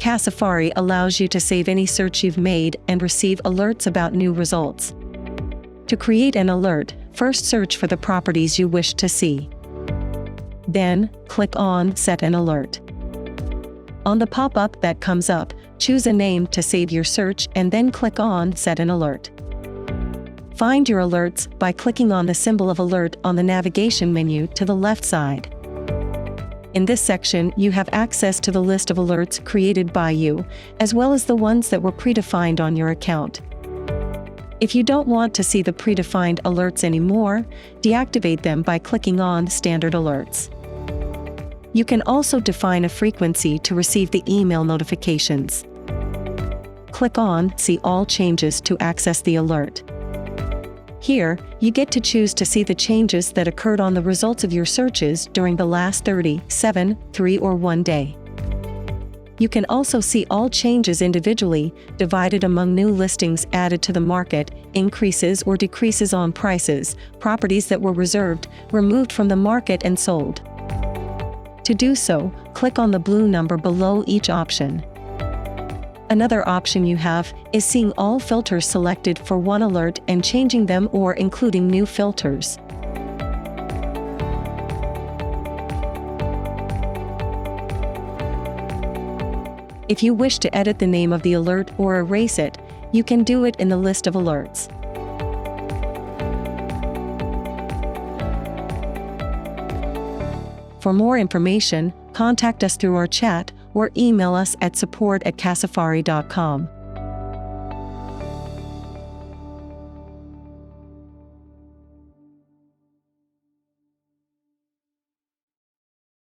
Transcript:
CASAFARI allows you to save any search you've made and receive alerts about new results. To create an alert, first search for the properties you wish to see. Then, click on Set an Alert. On the pop-up that comes up, choose a name to save your search and then click on Set an Alert. Find your alerts by clicking on the symbol of alert on the navigation menu to the left side. In this section, you have access to the list of alerts created by you, as well as the ones that were predefined on your account. If you don't want to see the predefined alerts anymore, deactivate them by clicking on Standard Alerts. You can also define a frequency to receive the email notifications. Click on See All Changes to access the alert. Here, you get to choose to see the changes that occurred on the results of your searches during the last 30, 7, 3 or 1 day. You can also see all changes individually, divided among new listings added to the market, increases or decreases on prices, properties that were reserved, removed from the market and sold. To do so, click on the blue number below each option. Another option you have is seeing all filters selected for one alert and changing them or including new filters. If you wish to edit the name of the alert or erase it, you can do it in the list of alerts. For more information, contact us through our chat or email us at support@casafari.com.